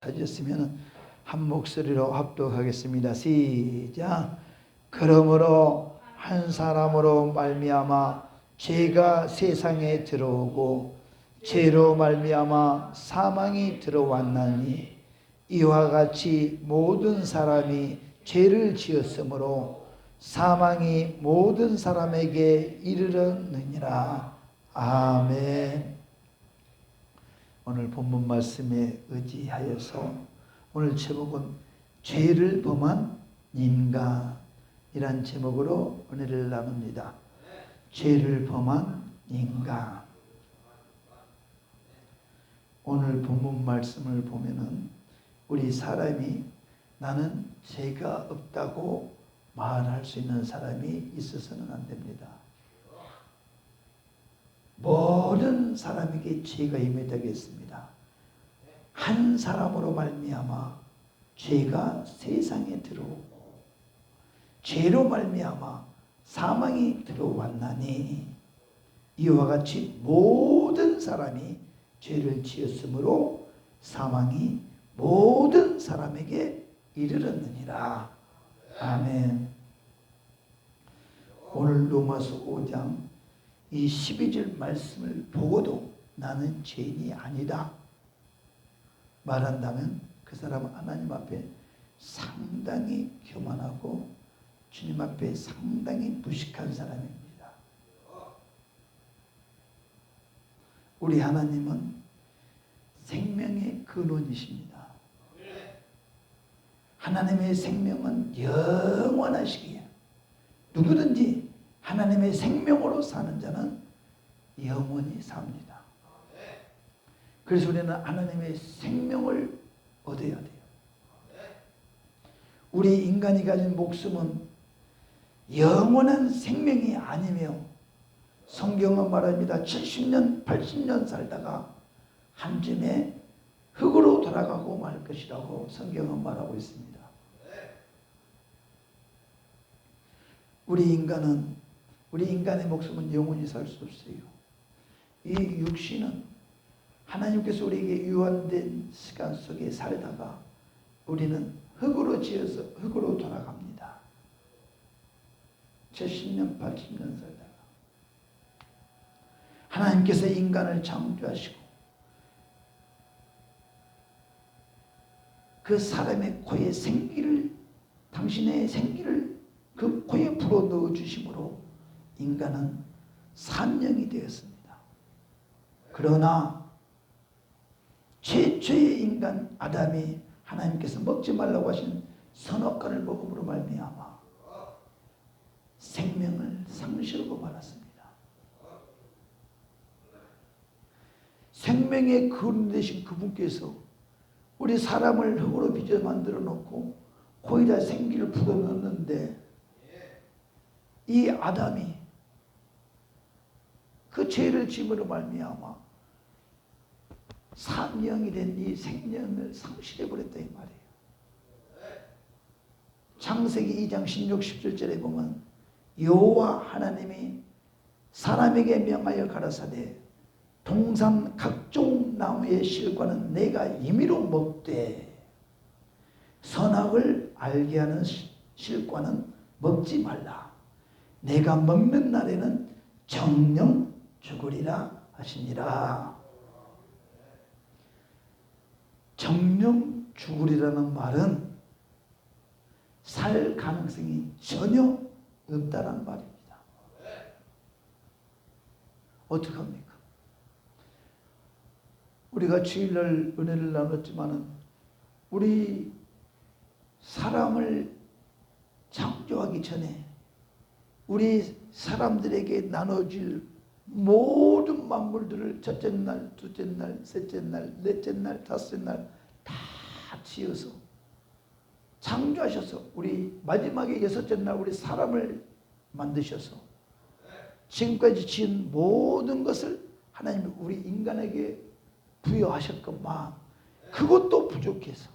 하셨으면 한 목소리로 합독하겠습니다. 시작. 그러므로 한 사람으로 말미암아 죄가 세상에 들어오고 죄로 말미암아 사망이 들어왔나니 이와 같이 모든 사람이 죄를 지었으므로 사망이 모든 사람에게 이르렀느니라. 아멘. 오늘 본문 말씀에 의지하여서 오늘 제목은 죄를 범한 인간이란 제목으로 은혜를 나눕니다. 죄를 범한 인간. 오늘 본문 말씀을 보면은 우리 사람이 나는 죄가 없다고 말할 수 있는 사람이 있어서는 안 됩니다. 모든 사람에게 죄가 임하겠습니다. 한 사람으로 말미암아 죄가 세상에 들어오고 죄로 말미암아 사망이 들어왔나니 이와 같이 모든 사람이 죄를 지었으므로 사망이 모든 사람에게 이르렀느니라. 아멘. 오늘 로마서 5장 이 12절 말씀을 보고도 나는 죄인이 아니다 말한다면 그 사람은 하나님 앞에 상당히 교만하고 주님 앞에 상당히 무식한 사람입니다. 우리 하나님은 생명의 근원이십니다. 하나님의 생명은 영원하시기에 누구든지 하나님의 생명으로 사는 자는 영원히 삽니다. 그래서 우리는 하나님의 생명을 얻어야 돼요. 우리 인간이 가진 목숨은 영원한 생명이 아니며 성경은 말합니다. 70년, 80년 살다가 한쯤에 흙으로 돌아가고 말 것이라고 성경은 말하고 있습니다. 우리 인간의 목숨은 영원히 살 수 없어요. 이 육신은 하나님께서 우리에게 유한된 시간 속에 살다가 우리는 흙으로 지어서 흙으로 돌아갑니다. 70년, 80년 살다가 하나님께서 인간을 창조하시고 그 사람의 코에 생기를, 당신의 생기를 그 코에 불어 넣어 주심으로 인간은 산령이 되었습니다. 그러나 최초의 인간 아담이 하나님께서 먹지 말라고 하신 선악과를 먹음으로 말미암아 생명을 상실하고 말았습니다. 생명의 근원 되신 그분께서 우리 사람을 흙으로 빚어 만들어 놓고 거기다 생기를 불어 넣었는데 이 아담이 그 죄를 짐으로 말미암아 산령이 된 이 생명을 상실해버렸다 이 말이에요. 창세기 2장 16, 17절에 보면 여호와 하나님이 사람에게 명하여 가라사대 동산 각종 나무의 실과는 내가 임의로 먹되 선악을 알게 하는 실과는 먹지 말라. 내가 먹는 날에는 정령 죽으리라 하시니라. 정령 죽으리라는 말은 살 가능성이 전혀 없다는 말입니다. 어떻게 합니까? 우리가 주일날 은혜를 나눴지만은 우리 사람을 창조하기 전에 우리 사람들에게 나눠질 모든 만물들을 첫째 날, 둘째 날, 셋째 날, 넷째 날, 다섯째 날 다 지어서 창조하셔서 우리 마지막에 여섯째 날 우리 사람을 만드셔서 지금까지 지은 모든 것을 하나님이 우리 인간에게 부여하셨건만 그것도 부족해서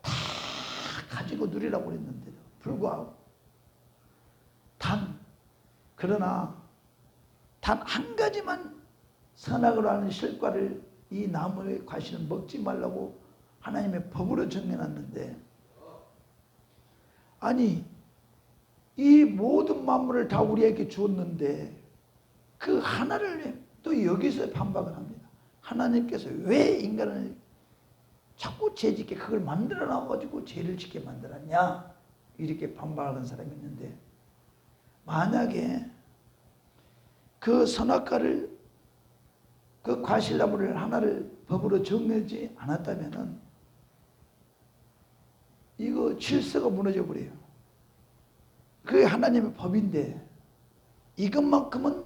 다 가지고 누리라고 그랬는데도 불구하고 그러나 단 한 가지만 선악을 하는 실과를 이 나무의 과실은 먹지 말라고 하나님의 법으로 정해놨는데, 아니 이 모든 만물을 다 우리에게 주었는데 그 하나를 또 여기서 반박을 합니다. 하나님께서 왜 인간을 자꾸 죄 짓게 그걸 만들어 놔가지고 죄를 짓게 만들었냐, 이렇게 반박하는 사람이 있는데, 만약에 그 선악과를, 그 과실나무를 하나를 법으로 정하지 않았다면은 이거 질서가 무너져 버려요. 그게 하나님의 법인데 이것만큼은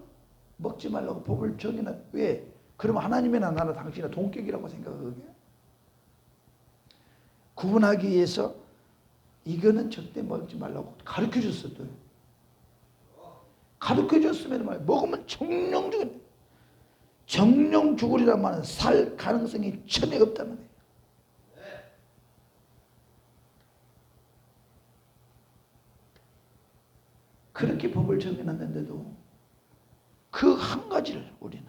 먹지 말라고 법을 정해놨. 왜? 그러면 하나님이나 나나 당신이나 동격이라고 생각하게 구분하기 위해서 이거는 절대 먹지 말라고 가르쳐 줬어도, 가르쳐 줬으면 말 먹으면 정령 죽으리란 말은 살 가능성이 전혀 없다는 거예요. 그렇게 법을 정해놨는데도 그 한 가지를 우리는,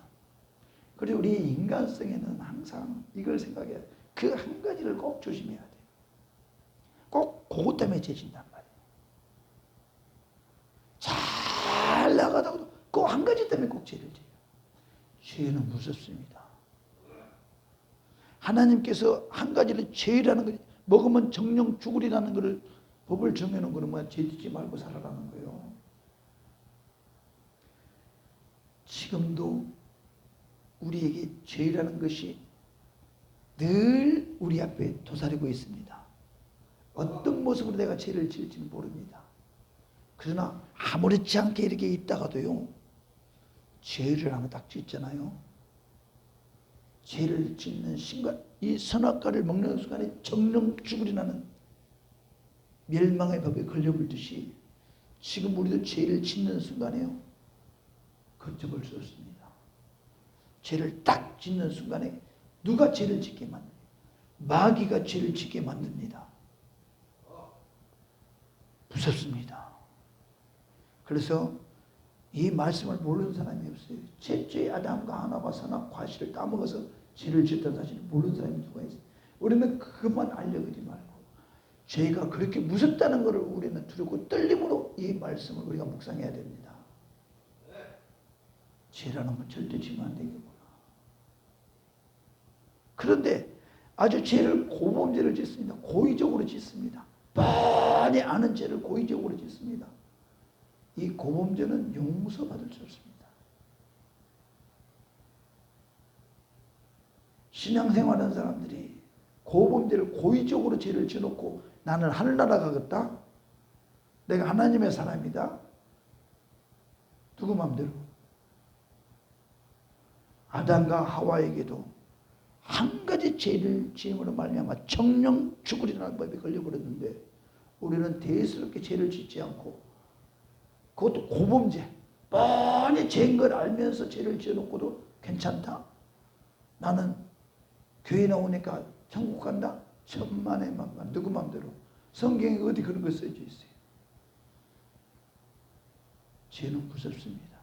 그리고 우리 인간성에는 항상 이걸 생각해야 돼. 그 한 가지를 꼭 조심해야 돼. 꼭 그것 때문에 죄진단 말이에요. 잘 나가다가도 그 한 가지 때문에 꼭 죄를 져요. 죄는 무섭습니다. 하나님께서 한 가지를 죄라는 거, 먹으면 정령 죽으리라는 것을 법을 정해놓은 거는 뭐야? 죄 짓지 말고 살아라는 거예요. 지금도 우리에게 죄라는 것이 늘 우리 앞에 도사리고 있습니다. 어떤 모습으로 내가 죄를 지을지는 모릅니다. 그러나 아무렇지 않게 이렇게 있다가도요, 죄를 하나 딱 짓잖아요. 죄를 짓는 순간, 이 선악과를 먹는 순간에 정령 죽으리라는 멸망의 법에 걸려버리듯이 지금 우리도 죄를 짓는 순간에요, 거쳐볼 수 없습니다. 죄를 딱 짓는 순간에 누가 죄를 짓게 만드냐? 마귀가 죄를 짓게 만듭니다. 무섭습니다. 그래서 이 말씀을 모르는 사람이 없어요. 첫째 아담과 하나가 선악 과실을 따먹어서 죄를 짓던 사실을 모르는 사람이 누가 있어요? 우리는 그것만 알려주지 말고 죄가 그렇게 무섭다는 것을 우리는 두렵고 떨림으로 이 말씀을 우리가 묵상해야 됩니다. 죄라는 건 절대 지면 안 되겠구나. 그런데 아주 죄를 고범죄를 짓습니다. 고의적으로 짓습니다. 뻔히 아는 죄를 고의적으로 짓습니다. 이 고범죄는 용서받을 수 없습니다. 신앙생활하는 사람들이 고범죄를 고의적으로 죄를 지어놓고 나는 하늘나라 가겠다, 내가 하나님의 사람이다, 누구 마음대로? 아담과 하와에게도 한 가지 죄를 지음으로 말미암아 정령 죽으리라는 법에 걸려버렸는데, 우리는 대수롭게 죄를 짓지 않고, 그것도 고범죄, 뻔히 죄인 걸 알면서 죄를 지어놓고도 괜찮다, 나는 교회 나오니까 천국 간다, 천만의 만만, 누구 마음대로. 성경에 어디 그런 거 써져 있어요? 죄는 무섭습니다.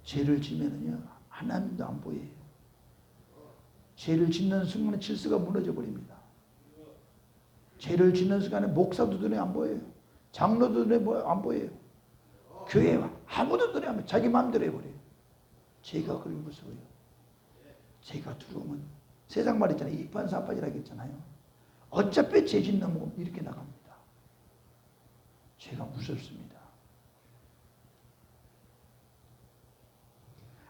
죄를 지면은요, 하나님도 안 보여요. 죄를 짓는 순간에 질서가 무너져 버립니다. 죄를 짓는 순간에 목사도 눈에 안 보여요. 장로도 눈에 안 보여요. 교회 아무도 눈에 안 보여요. 자기 마음대로 해버려요. 죄가 그리 무서워요. 죄가 들어오면 세상 말 있잖아요. 이판사판이라고 했잖아요. 어차피 죄 짓는 몸 이렇게 나갑니다. 죄가 무섭습니다.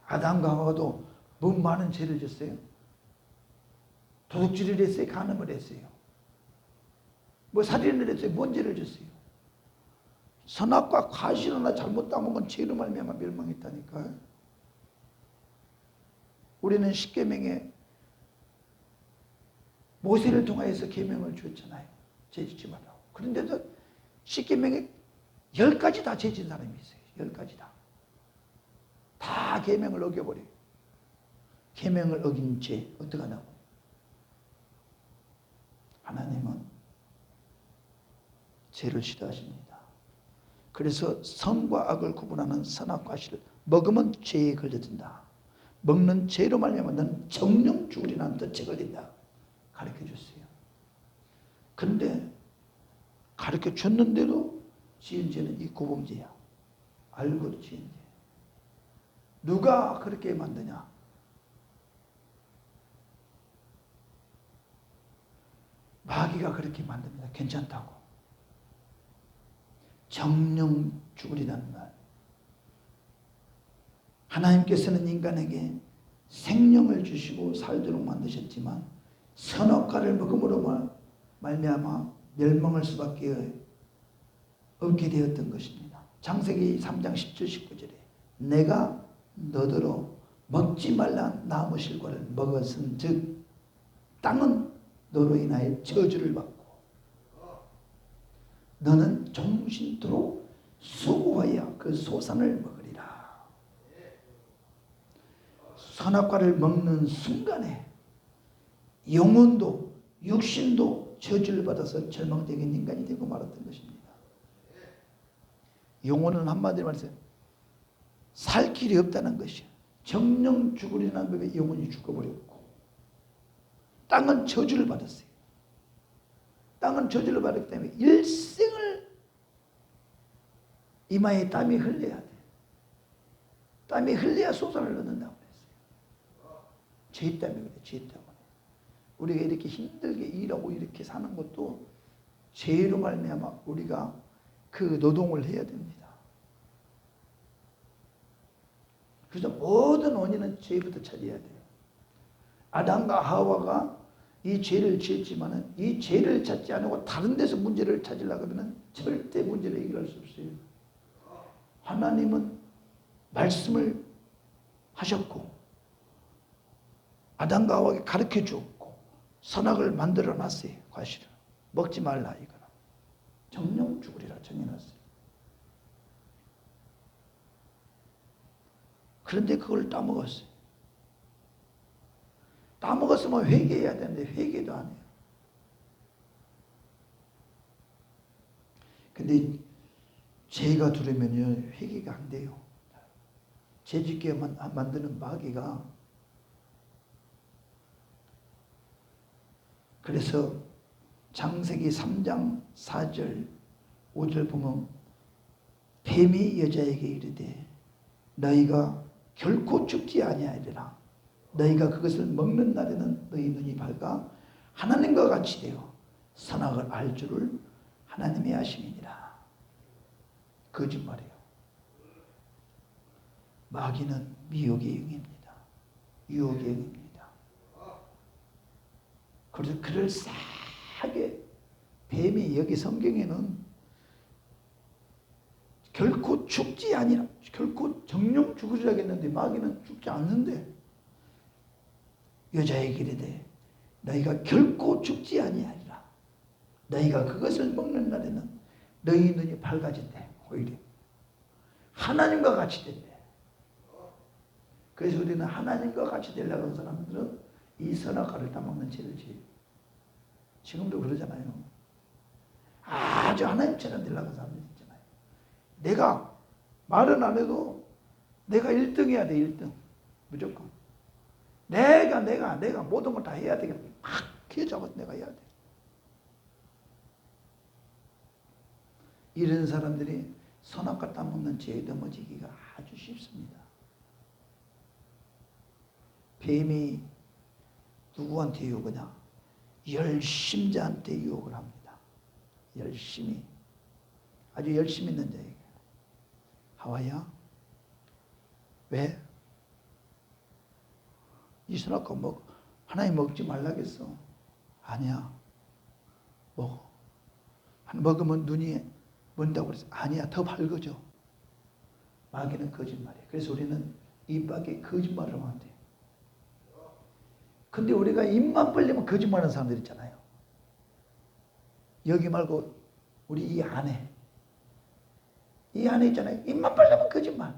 아담과 하와도 뭐 많은 죄를 졌어요? 도둑질을 했어요? 간음을 했어요? 뭐 살인을 했어요? 뭔 죄를 졌어요? 선악과 과실 하나 잘못 따먹은 죄로 말미암아 멸망했다니까. 우리는 십계명에 모세를 통하여서 계명을 주었잖아요. 죄 짓지 말라고. 그런데도 십계명에 10가지 다 죄 진 사람이 있어요. 10가지 다. 다 계명을 어겨버려요. 계명을 어긴 죄 어떡하냐고. 하나님은 죄를 싫어하십니다. 그래서 선과 악을 구분하는 선악 과실을 먹으면 죄에 걸려든다. 먹는 죄로 말미암아 너는 정령 죽으리라는 덫에 걸린다. 가르쳐 줬어요. 근데 가르쳐 줬는데도 지은 죄는 이 고범죄야. 알고도 지은 죄. 누가 그렇게 만드냐? 마귀가 그렇게 만듭니다. 괜찮다고. 정령 죽으리라는 말. 하나님께서는 인간에게 생명을 주시고 살도록 만드셨지만 선악과를 먹음으로 말미암아 멸망할 수밖에 없게 되었던 것입니다. 창세기 3장 10절 19절에 내가 너더러 먹지 말라 나무 실과를 먹었은 즉 땅은 너로 인하여 저주를 받고 너는 종신토록 수고하여 그 소산을 먹으리라. 선악과를 먹는 순간에 영혼도 육신도 저주를 받아서 절망적인 인간이 되고 말았던 것입니다. 영혼은 한마디로 말해서 살 길이 없다는 것이에요. 정령 죽으리라는 법에 영혼이 죽어버렸고 땅은 저주를 받았어요. 땅은 저주를 받았기 때문에 일생을 이마에 땀이 흘려야 돼. 땀이 흘려야 소산을 얻는다고 그랬어요. 죄 때문에 그래. 죄 때문에. 우리가 이렇게 힘들게 일하고 이렇게 사는 것도 죄로 말미암아 우리가 그 노동을 해야 됩니다. 그래서 모든 원인은 죄부터 찾아야 돼요. 아담과 하와가 이 죄를 지었지만은 이 죄를 찾지 않고 다른 데서 문제를 찾으려고 하면 절대 문제를 해결할 수 없어요. 하나님은 말씀을 하셨고 아담과 하와에게 가르쳐 주었고 선악을 만들어 놨어요. 과실을 먹지 말라 이거는 정령 죽으리라 정해놨어요. 그런데 그걸 따먹었어요. 따먹었으면 회개해야 되는데 회개도 안 해요. 근데 죄가 들으면요 회개가 안 돼요. 죄 짓게 만드는 마귀가. 그래서 창세기 3장 4절 5절 보면 뱀이 여자에게 이르되 너희가 결코 죽지 아니하리라. 너희가 그것을 먹는 날에는 너희 눈이 밝아 하나님과 같이 되어 선악을 알 줄을 하나님이 아심이니라. 거짓말이에요. 마귀는 미혹의 영입니다. 유혹의 영입니다. 그래서 그럴싸하게 뱀이 여기 성경에는 결코 죽지 아니라 결코 정령 죽으리라 했는데 마귀는 죽지 않는데 여자에게 이르되 너희가 결코 죽지 아니하리라. 너희가 그것을 먹는 날에는 너희 눈이 밝아진대. 오히려 하나님과 같이 된대. 그래서 우리는 하나님과 같이 되려고 하는 사람들은 이 선악과를 따먹는 죄를 지어요. 지금도 그러잖아요. 아주 하나님처럼 되려고 하는 사람들 있잖아요. 내가 말은 안 해도 내가 1등 해야 돼. 1등 무조건. 내가 모든 걸 다 해야 되겠다. 막 기어잡아서 내가 해야 돼. 이런 사람들이 선악과 따먹는 죄에 넘어지기가 아주 쉽습니다. 뱀이 누구한테 유혹하냐? 열심자한테 유혹을 합니다. 열심히. 아주 열심히 있는 자에게. 하와야, 왜? 이 선악과 하나님 먹지 말라겠어. 아니야. 먹어. 먹으면 눈이 뭔다고 그랬어. 아니야. 더 밝아져. 마귀는 거짓말이에요. 그래서 우리는 입 밖에 거짓말을 하면 안 돼요. 근데 우리가 입만 벌리면 거짓말하는 사람들 있잖아요. 여기 말고 우리 이 안에 있잖아요. 입만 벌리면 거짓말.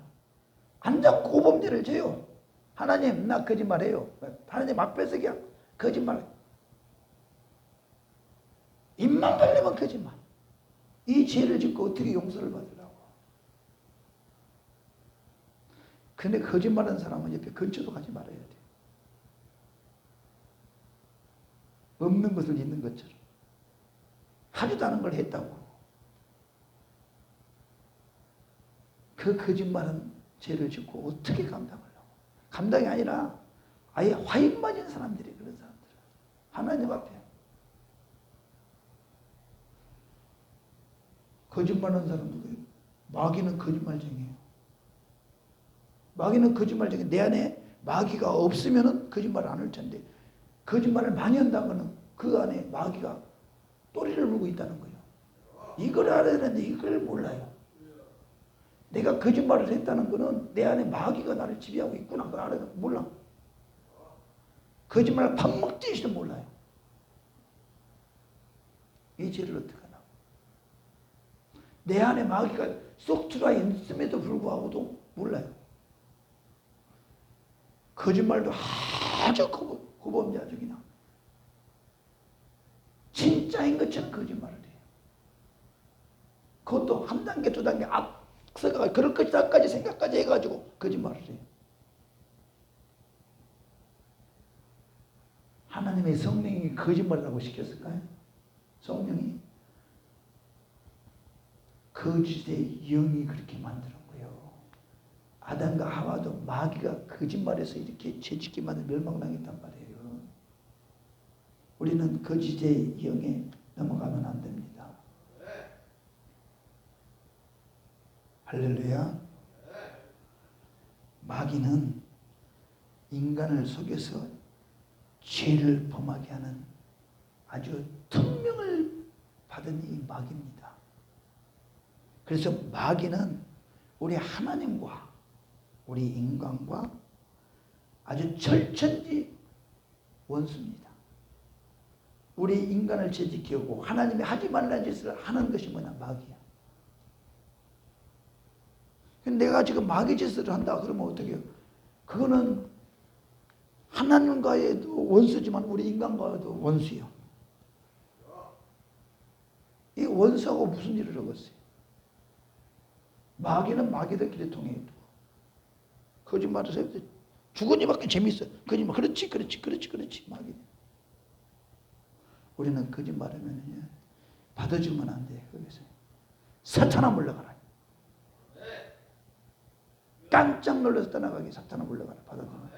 완전 고범죄를 져요. 하나님 나 거짓말해요. 하나님 앞에서 그냥 거짓말. 입만 벌리면 거짓말. 이 죄를 짓고 어떻게 용서를 받으라고. 근데 거짓말하는 사람은 옆에 근처도 가지 말아야 돼. 없는 것을 있는 것처럼 하지도 않은 걸 했다고. 그 거짓말은 죄를 짓고 어떻게 감당하려고. 감당이 아니라 아예 화인 맞은 사람들이 그런 사람들. 하나님 앞에 거짓말하는 사람 누구예요? 마귀는 거짓말쟁이에요. 마귀는 거짓말쟁이. 내 안에 마귀가 없으면 거짓말을 안 할 텐데 거짓말을 많이 한다는 것은 그 안에 마귀가 또리를 물고 있다는 거예요. 이걸 알아야 되는데 이걸 몰라요. 내가 거짓말을 했다는 것은 내 안에 마귀가 나를 지배하고 있구나. 그걸 알아야 돼. 몰라. 거짓말을 밥 먹듯이도 몰라요. 이 죄를 어떻게 하나. 내 안에 마귀가 쏙 들어와 있음에도 불구하고도 몰라요. 거짓말도 아주 고범자적이나 진짜인 것처럼 거짓말을 해요. 그것도 한 단계 두 단계 앞서가 그럴 것이다까지 생각까지 해가지고 거짓말을 해요. 하나님의 성령이 거짓말이라고 시켰을까요? 성령이 거짓의 영이 그렇게 만드는 거예요. 아담과 하와도 마귀가 거짓말해서 이렇게 죄짓게 만든 멸망당했단 말이에요. 우리는 거짓의 영에 넘어가면 안 됩니다. 할렐루야. 마귀는 인간을 속여서 죄를 범하게 하는 아주 특명을 받은 이 마귀입니다. 그래서 마귀는 우리 하나님과 우리 인간과 아주 절천지 원수입니다. 우리 인간을 죄짓게 하고 하나님이 하지 말라는 짓을 하는 것이 뭐냐? 마귀야. 내가 지금 마귀 짓을 한다 그러면 어떻게 해요? 그거는 하나님과도 원수지만 우리 인간과도 원수예요. 이 원수하고 무슨 일을 하겠어요? 마귀는 마귀들끼리 통해요. 거짓말을 해도 죽으니밖에 재밌어. 거짓말. 그렇지. 마귀. 우리는 거짓말하면 받아주면 안 돼. 거기서 사탄아 물러가라. 깜짝 놀라서 떠나가기. 사탄아 물러가라. 받아주면.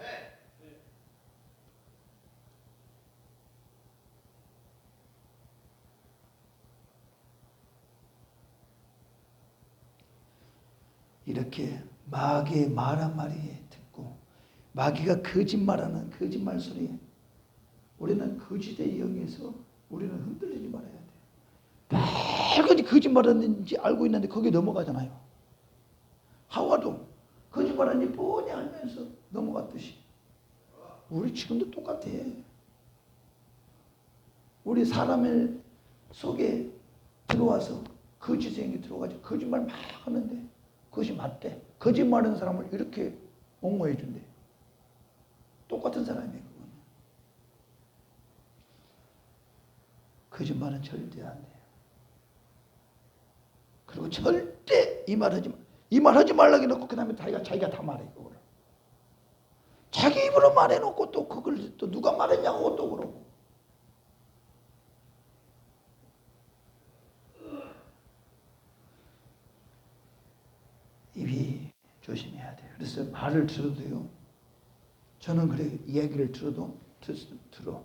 이렇게 마귀의 말 한마디에 듣고 마귀가 거짓말하는 거짓말 소리에 우리는 거짓의 영에서 우리는 흔들리지 말아야 돼요. 빨간이 거짓말하는지 알고 있는데 거기에 넘어가잖아요. 하와도 거짓말하는지 뻔히 알면서 넘어갔듯이 우리 지금도 똑같아. 우리 사람의 속에 들어와서 거짓의 영이 들어가지고 거짓말 막 하는데 그것이 맞대. 거짓말하는 사람을 이렇게 옹호해 준대. 똑같은 사람이에요. 그건. 거짓말은 절대 안 돼요. 그리고 절대 이 말 하지 말라고 해놓고 그 다음에 자기가 다 말해. 그걸. 자기 입으로 말해놓고 또 그걸 또 누가 말했냐고 또 그러고. 입이 조심해야 돼요. 그래서 말을 들어도요. 저는 그래 이야기를 들어.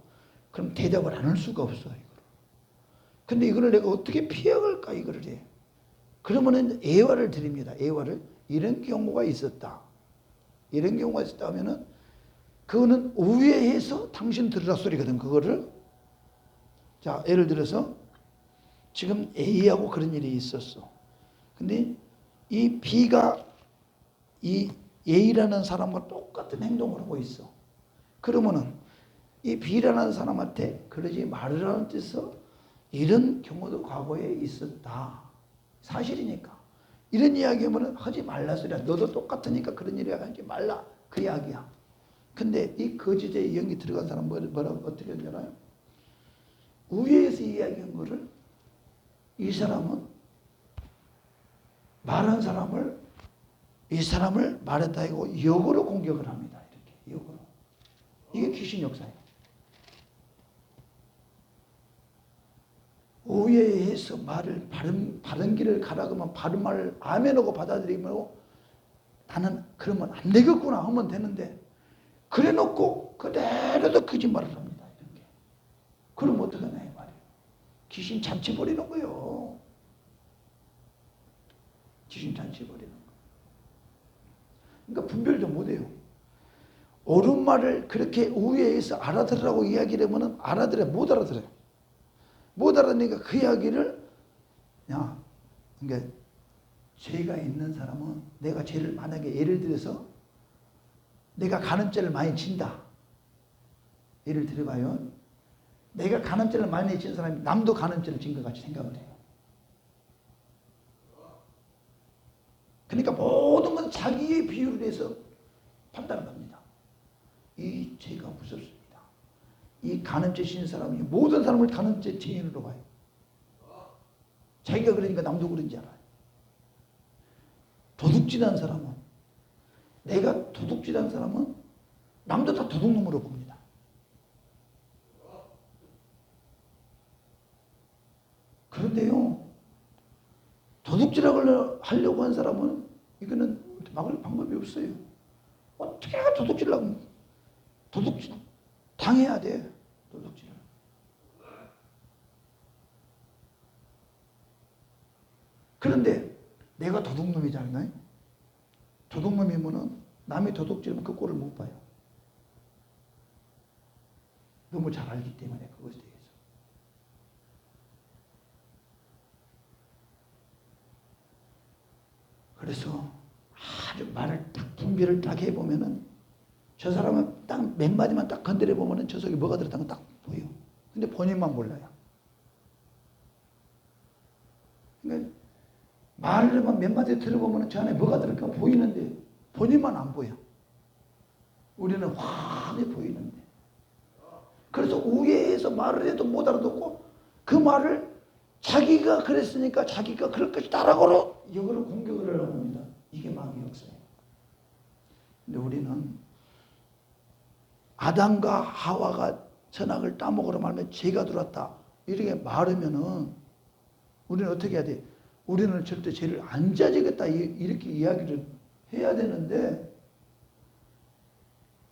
그럼 대답을 안 할 수가 없어 이거를. 근데 이거를 내가 어떻게 피해갈까 이거를 해. 그러면은 예화를 드립니다. 예화를 이런 경우가 있었다. 이런 경우가 있었다 하면은 그거는 우회해서 당신 들으라 소리거든. 그거를 자 예를 들어서 지금 A하고 그런 일이 있었어. 근데 이 B가 이 A라는 사람과 똑같은 행동을 하고 있어. 그러면은 이 B라는 사람한테 그러지 말으라는 뜻에서 이런 경우도 과거에 있었다. 사실이니까. 이런 이야기하면 하지 말라 소리야. 너도 똑같으니까 그런 일을 하지 말라. 그 이야기야. 근데 이 거짓의 영이 들어간 사람 뭐라고 어떻게 하잖아요? 우회에서 이야기한 거를 이 사람은 말한 사람을 이 사람을 말했다 이거 역으로 공격을 합니다. 이렇게 역으로. 이게 귀신 역사예요. 오해해서 말을 바른 길을 가라고 하면 바른 말을 아멘하고 받아들이면 나는 그러면 안 되겠구나 하면 되는데 그래 놓고 그대로도 거짓말을 합니다. 이렇게. 그럼 어떡하냐 이 말이에요. 귀신 잔치 버리는 거예요. 귀신 잔치 버리는 거. 그러니까 분별도 못해요. 옳은 말을 그렇게 우회해서 알아들으라고 이야기를 하면 알아들어요. 못 알아들어요. 못 알아들으니까 그 이야기를 그러니까 죄가 있는 사람은 내가 죄를 만약에 예를 들어서 내가 간음죄를 많이 진다. 예를 들어봐요. 내가 간음죄를 많이 진 사람이 남도 간음죄를 진 것 같이 생각을 해요. 그러니까 모든 건 자기의 비유를 해서 판단을 합니다. 이 죄가 무섭습니다. 이 간음죄 진 사람이 모든 사람을 간음죄 죄인으로 봐요. 자기가 그러니까 남도 그런지 알아요. 도둑질한 사람은 내가 도둑질한 사람은 남도 다 도둑놈으로 봅니다. 그런데요, 도둑질을 하려고 한 사람은 이거는 막을 방법이 없어요. 어떻게 도둑질을 하면 도둑질 당해야 돼. 도둑질을. 그런데 내가 도둑놈이잖아요. 도둑놈이면은 남이 도둑질하면 그 꼴을 못 봐요. 너무 잘 알기 때문에 그것에 대해서. 그래서 아주 말을 딱 분별을 딱 해보면은 저 사람은 딱 몇 마디만 딱 건드려 보면은 저 속에 뭐가 들었다는 거 딱 보여. 근데 본인만 몰라요. 그러니까 말을 몇 마디 들어보면은 저 안에 뭐가 들을까 보이는데 본인만 안 보여. 우리는 환히 보이는데. 그래서 우회해서 말을 해도 못 알아듣고 그 말을 자기가 그랬으니까 자기가 그럴 것이다라고 이거를 공격을 하려고 합니다. 이게 마귀의 역사예요. 근데 우리는 아담과 하와가 선악을 따먹으러 말면 죄가 들어왔다. 이렇게 말하면은 우리는 어떻게 해야 돼? 우리는 절대 죄를 안 져지겠다. 이렇게 이야기를 해야 되는데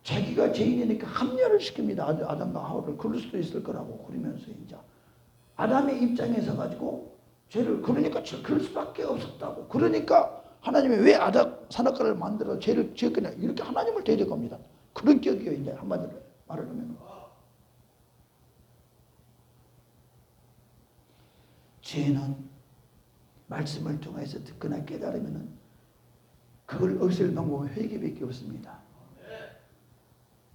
자기가 죄인이니까 합리화를 시킵니다. 아담과 하와를 그럴 수도 있을 거라고 그러면서 이제 아담의 입장에서 가지고 죄를 그러니까 그럴 수밖에 없었다고. 그러니까 하나님이 왜 아담 선악과를 만들어 죄를 지었겠냐 이렇게 하나님을 대적합니다. 그런 격이에요. 이제 한마디로 말을 하면 죄는 말씀을 통해서 듣거나 깨달으면 그걸 없앨 방법은 회개밖에 없습니다.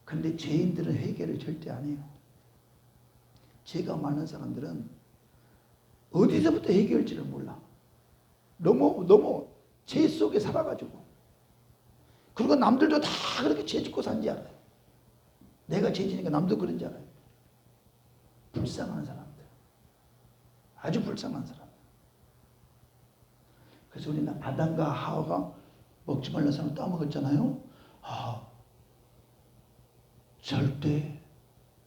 근데 죄인들은 회개를 절대 안 해요. 죄가 많은 사람들은 어디서부터 회개할지를 몰라. 너무 죄 속에 살아가지고. 그리고 남들도 다 그렇게 죄 짓고 산지 알아요. 내가 죄 지니까 남도 그런지 알아요. 불쌍한 사람들. 아주 불쌍한 사람들. 그래서 우리는 아담과 하와가 먹지 말라는 사람을 따먹었잖아요. 절대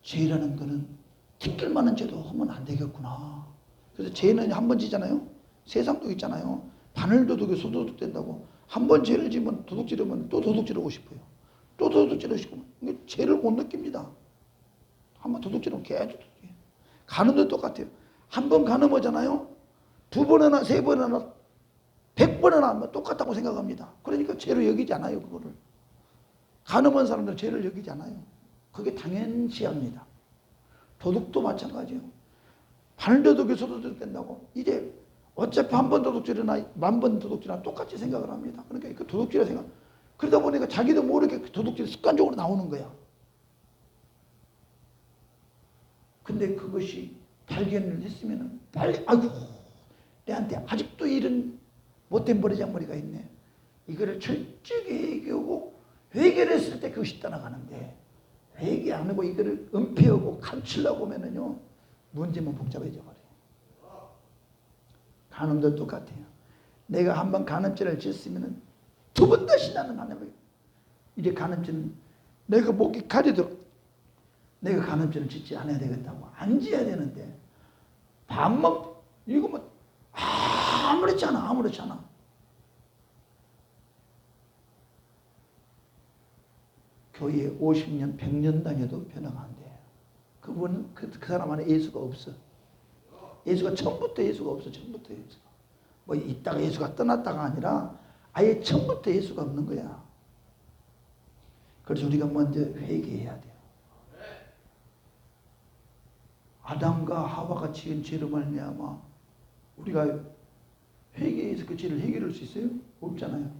죄라는 거는 티끌만한 죄도 하면 안 되겠구나. 그래서 죄는 한 번 지잖아요. 세상도 있잖아요. 바늘도둑이 소도둑 된다고. 한 번 죄를 지면 도둑질하면 또 도둑질하고 싶어요. 또 도둑질하고 싶고. 죄를 못 느낍니다. 한 번 도둑질하면 계속 가늠도 똑같아요. 한 번 가늠하잖아요. 두 번이나 세 번이나 100번이나 하면 똑같다고 생각합니다. 그러니까 죄로 여기지 않아요. 그거를. 가늠한 사람들은 죄를 여기지 않아요. 그게 당연시합니다. 도둑도 마찬가지예요. 바늘도둑이 소도둑 된다고. 이제 어차피 한 번 도둑질이나 10,000번 도둑질이나 똑같이 생각을 합니다. 그러니까 그 도둑질이라 생각. 그러다 보니까 자기도 모르게 도둑질이 습관적으로 나오는 거야. 근데 그것이 발견을 했으면은 빨리 아이고 내한테 아직도 이런 못된 버리장머리가 있네. 이거를 철저히 얘기하고 회개를 했을 때 그것이 떠나가는데 회개 안 하고 이거를 은폐하고 감추려고 하면은요 문제만 복잡해져 버려요. 간음도 똑같아요. 내가 한번 간음죄를 짓으면은 두 번 다시 나는 안 해봐요. 이제 간음죄는 내가 목이 가리도록 내가 간음죄를 짓지 않아야 되겠다고 안 지어야 되는데 반만 이거 뭐 아무렇지 않아. 아무렇지 않아. 교회에 50년, 100년 다녀도 변화가 안 돼. 그분은 그 사람 안에 예수가 없어. 예수가 처음부터 예수가 없어. 처음부터 예수가. 뭐 있다가 예수가 떠났다가 아니라 아예 처음부터 예수가 없는 거야. 그래서 우리가 먼저 회개해야 돼요. 아담과 하와가 지은 죄로 말미암아 우리가 회개해서 그 죄를 해결할 수 있어요? 없잖아요.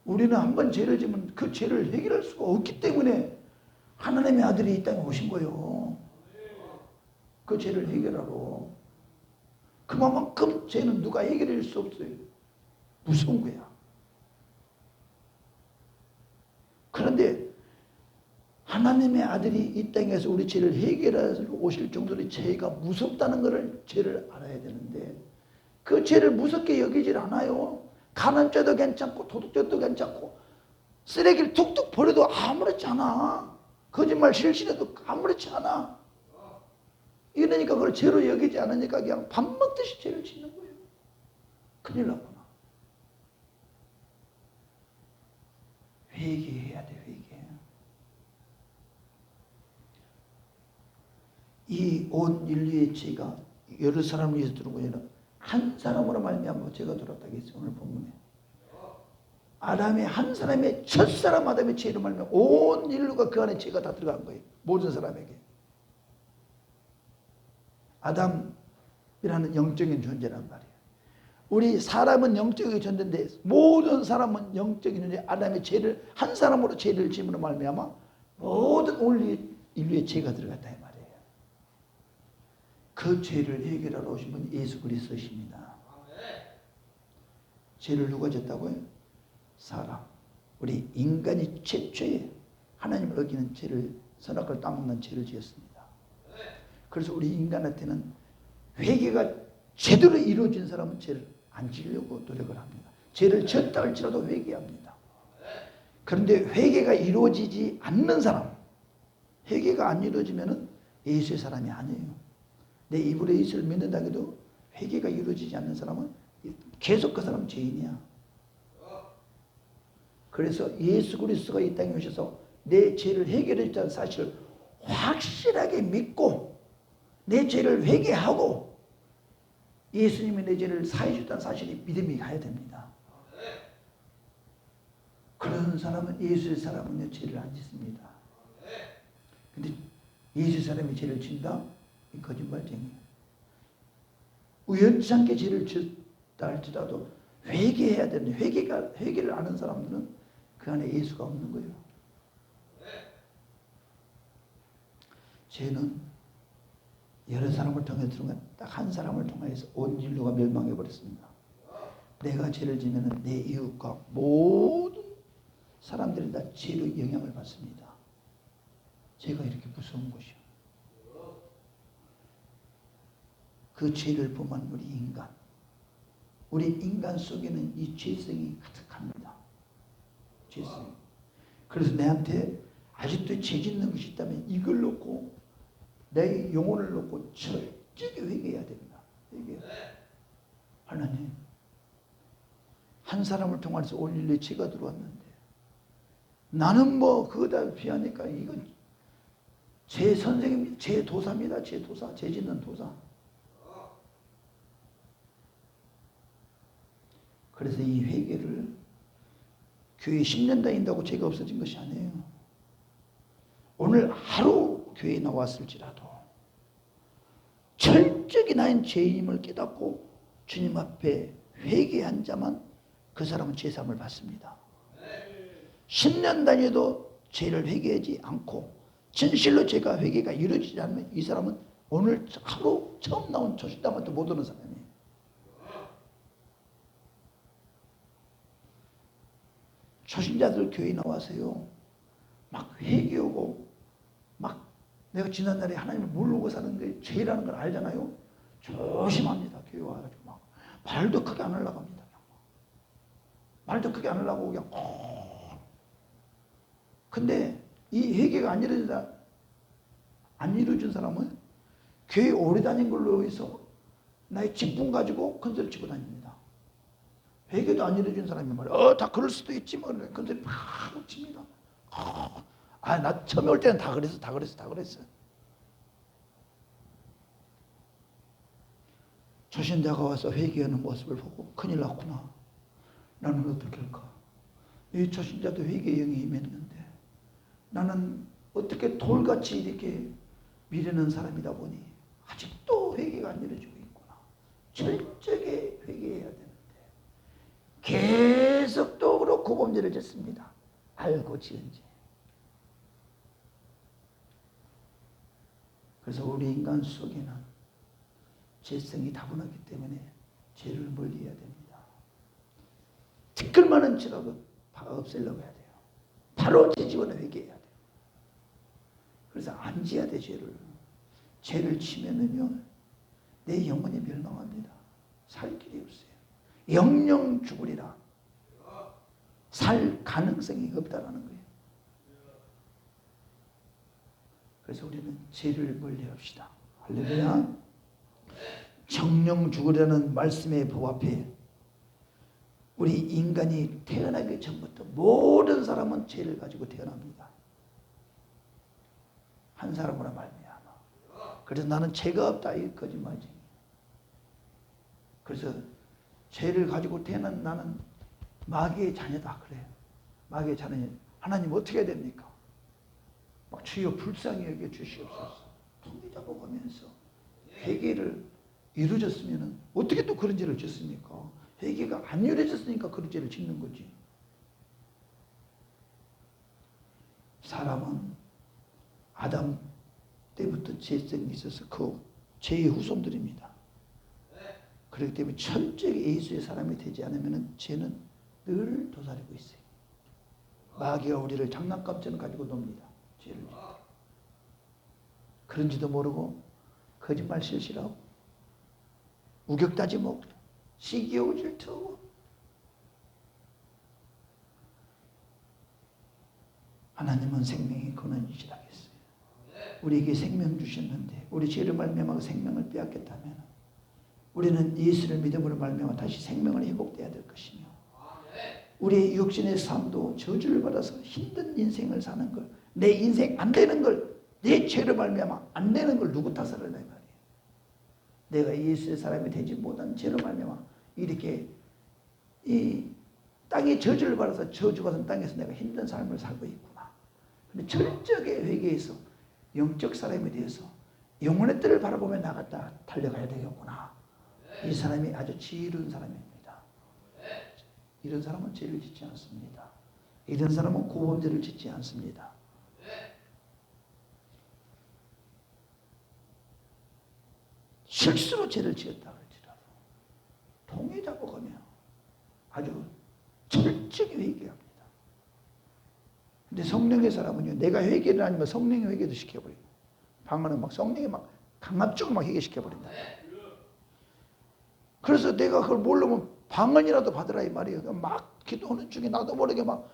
우리는 한번 죄를 지면 그 죄를 해결할 수가 없기 때문에 하나님의 아들이 이 땅에 오신 거예요. 그 죄를 해결하러. 그만큼 죄는 누가 해결할 수 없어요. 무서운 거야. 그런데 하나님의 아들이 이 땅에서 우리 죄를 해결하러 오실 정도로 죄가 무섭다는 것을 죄를 알아야 되는데 그 죄를 무섭게 여기질 않아요. 가난죄도 괜찮고 도둑죄도 괜찮고 쓰레기를 툭툭 버려도 아무렇지 않아. 거짓말 실실해도 아무렇지 않아. 이러니까 그걸 죄로 여기지 않으니까 그냥 밥 먹듯이 죄를 짓는 거예요. 큰일 났구나. 회개해야 돼. 회개. 이 온 인류의 죄가 여러 사람을 위해서 들어온 게 아니라 한 사람으로 말미암아 죄가 들어왔다고 했어요. 오늘 본문에. 아담의 한 사람의 첫사람 아담의 죄로 말미암아 온 인류가 그 안에 죄가 다 들어간 거예요. 모든 사람에게. 아담이라는 영적인 존재란 말이에요. 우리 사람은 영적인 존재인데 모든 사람은 영적인 존재. 아담의 죄를 한 사람으로 죄를 지음으로 말미암아 모든 온 인류의 죄가 들어갔다 이 말이에요. 그 죄를 해결하러 오신 분이 예수 그리스도십니다. 죄를 누가 졌다고요? 사람. 우리 인간이 최초의 하나님을 어기는 죄를 선악을 따먹는 죄를 지었습니다. 그래서 우리 인간한테는 회개가 제대로 이루어진 사람은 죄를 안 지으려고 노력을 합니다. 죄를 지었다 할지라도 회개합니다. 그런데 회개가 이루어지지 않는 사람, 회개가 안 이루어지면 예수의 사람이 아니에요. 내 입으로 예수를 믿는다 해도 회개가 이루어지지 않는 사람은 계속 그 사람은 죄인이야. 그래서 예수 그리스도가 이 땅에 오셔서 내 죄를 해결해 줬다는 사실을 확실하게 믿고 내 죄를 회개하고 예수님이 내 죄를 사해 줬다는 사실이 믿음이 가야 됩니다. 그런 사람은 예수의 사람은 죄를 안 짓습니다. 근데 예수 사람이 죄를 진다? 이 거짓말쟁이에요. 우연치 않게 죄를 짓다 할지라도 회개해야 되는데 회개를 아는 사람들은 그 안에 예수가 없는 거예요. 죄는 여러 사람을 통해 들어온 딱 한 사람을 통해서 온 인류가 멸망해 버렸습니다. 내가 죄를 지면 내 이웃과 모든 사람들이 다 죄로 영향을 받습니다. 죄가 이렇게 무서운 것이요. 그 죄를 범한 우리 인간. 우리 인간 속에는 이 죄성이 가득합니다. 죄성. 그래서 내한테 아직도 죄 짓는 것이 있다면 이걸 놓고 내 영혼을 놓고 철저히 회개해야 됩니다. 회개. 하나님, 한 사람을 통해서 온 인류에 죄가 들어왔는데 나는 뭐 그거다 비하니까 이건 제 선생입니다. 제 도사입니다. 제 도사. 죄 짓는 도사. 그래서 이 회개를 교회 10년 다닌다고 죄가 없어진 것이 아니에요. 오늘 하루 교회에 나왔을지라도 철저히 나의 죄임을 깨닫고 주님 앞에 회개한 자만 그 사람은 죄사함을 받습니다. 10년 다녀도 죄를 회개하지 않고 진실로 죄가 회개가 이루어지지 않으면 이 사람은 오늘 하루 처음 나온 초신당한테 못 오는 사람이에요. 초신자들 교회에 나와서요 막 회개하고 막 내가 지난날에 하나님을 모르고 사는 게 죄라는 걸 알잖아요. 조심합니다. 교회 와가지고 막 말도 크게 안 하려고 합니다. 말도 크게 안 하려고 그냥 근데 이 회개가 안 이루어진 사람은 교회 오래 다닌 걸로 해서 나의 직분 가지고 큰 소리 치고 다닙니다. 회개도 안 이루어진 사람이 말이야. 다 그럴 수도 있지 뭐. 큰 소리 막 칩니다. 나 처음에 올 때는 다 그랬어. 초신자가 와서 회개하는 모습을 보고 큰일 났구나. 나는 어떻게 할까? 이 초신자도 회개의 영이 임했는데 나는 어떻게 돌같이 이렇게 미루는 사람이다 보니 아직도 회개가 안 이루어지고 있구나. 철저하게 회개해야 되는데 계속 또 그렇고 범죄를 짓습니다. 알고 지은 죄. 그래서 우리 인간 속에는 죄성이 다분하기 때문에 죄를 멀리해야 됩니다. 티끌만한 죄라도 없애려고 해야 돼요. 바로 죄 지원을 회개해야 돼요. 그래서 안 지어야 돼. 죄를 치면은요 내 영혼이 멸망합니다. 살 길이 없어요. 영영 죽으리라. 살 가능성이 없다라는 거예요. 그래서 우리는 죄를 멀리합시다. 할렐루야. 정령 죽으려는 말씀의 법 앞에 우리 인간이 태어나기 전부터 모든 사람은 죄를 가지고 태어납니다. 한 사람으로 말미암아. 그래서 나는 죄가 없다 이 거짓말이지. 그래서 죄를 가지고 태어난 나는 마귀의 자녀다 그래요. 마귀의 자녀. 하나님 어떻게 해야 됩니까? 막 주여 불쌍히 여겨 주시옵소서. 통이 잡아가면서 회개를 이루어졌으면 어떻게 또 그런 죄를 짓습니까? 회개가 안 이루어졌으니까 그런 죄를 짓는 거지. 사람은 아담 때부터 죄성이 있어서 그 죄의 후손들입니다. 그렇기 때문에 철저히 예수의 사람이 되지 않으면 죄는 늘 도사리고 있어요. 마귀가 우리를 장난감처럼 가지고 놉니다. 죄를 짓다. 그런지도 모르고 거짓말 실실하고 우격다지 먹고 시기하고 질투하고 하나님은 생명의 근원이시라 했어요. 우리에게 생명 주셨는데 우리 죄를 말미암아 생명을 빼앗겼다면 우리는 예수를 믿음으로 말미암아 다시 생명을 회복돼야 될 것이며 우리의 육신의 삶도 저주를 받아서 힘든 인생을 사는 걸 내 인생 안 되는 걸 내 죄를 말미암아 안 되는 걸 누구 탓을 하냐 말이에요. 내가 예수의 사람이 되지 못한 죄로 말미암아 이렇게 이 땅에 저주를 받아서 저주받은 땅에서 내가 힘든 삶을 살고 있구나. 근데 철저하게 회개해서 영적 사람이 되어서 영혼의 뜰을 바라보며 나갔다 달려가야 되겠구나. 이 사람이 아주 지혜로운 사람입니다. 이런 사람은 죄를 짓지 않습니다. 이런 사람은 고범죄를 짓지 않습니다. 실수로 죄를 지었다 할지라도 통에 잡아가며 아주 철저히 회개합니다. 근데 성령의 사람은요, 내가 회개를 아니면 성령의 회개도 시켜버려요. 방언은 막 성령이 막 강압적으로 막 회개시켜버린다. 그래서 내가 그걸 모르면 방언이라도 받으라 이 말이에요. 막 기도하는 중에 나도 모르게 막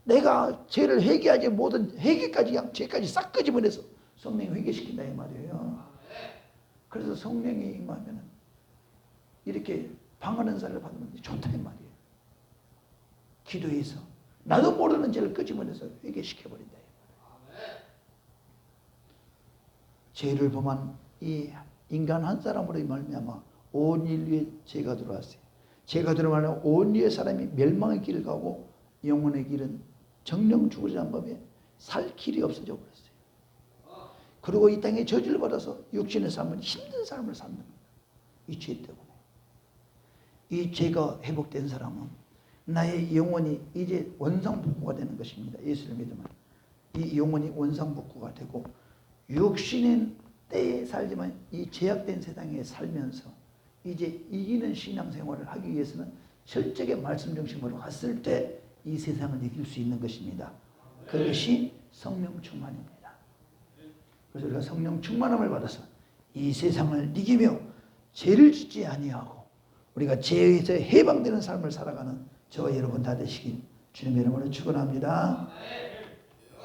내가 죄를 회개하지 못한 회개까지 그냥 죄까지 싹 끄집어내서 성령이 회개시킨다 이 말이에요. 그래서 성령이 임하면 이렇게 방언 은사를 받으면 좋다 이 말이에요. 기도해서 나도 모르는 죄를 끄집어내서 회개시켜버린다 이 말이에요. 죄를 범한 이 인간 한 사람으로 말미암아 온 인류에 죄가 들어왔어요. 죄가 들어오면 온 인류의 사람이 멸망의 길을 가고 영혼의 길은 정령 죽으리라는 법에 살 길이 없어져 버렸어요. 그리고 이 땅에 저주를 받아서 육신의 삶은 힘든 삶을 사는 겁니다. 이 죄 때문에. 이 죄가 회복된 사람은 나의 영혼이 이제 원상복구가 되는 것입니다. 예수를 믿으면 이 영혼이 원상복구가 되고 육신의 때에 살지만 이 제약된 세상에 살면서 이제 이기는 신앙생활을 하기 위해서는 철저하게 말씀 중심으로 갔을 때 이 세상을 이길 수 있는 것입니다. 그것이 성령 충만입니다. 그래서 우리가 성령 충만함을 받아서 이 세상을 이기며 죄를 짓지 아니하고 우리가 죄에서 해방되는 삶을 살아가는 저와 여러분 다 되시길 주님의 이름으로 축원합니다.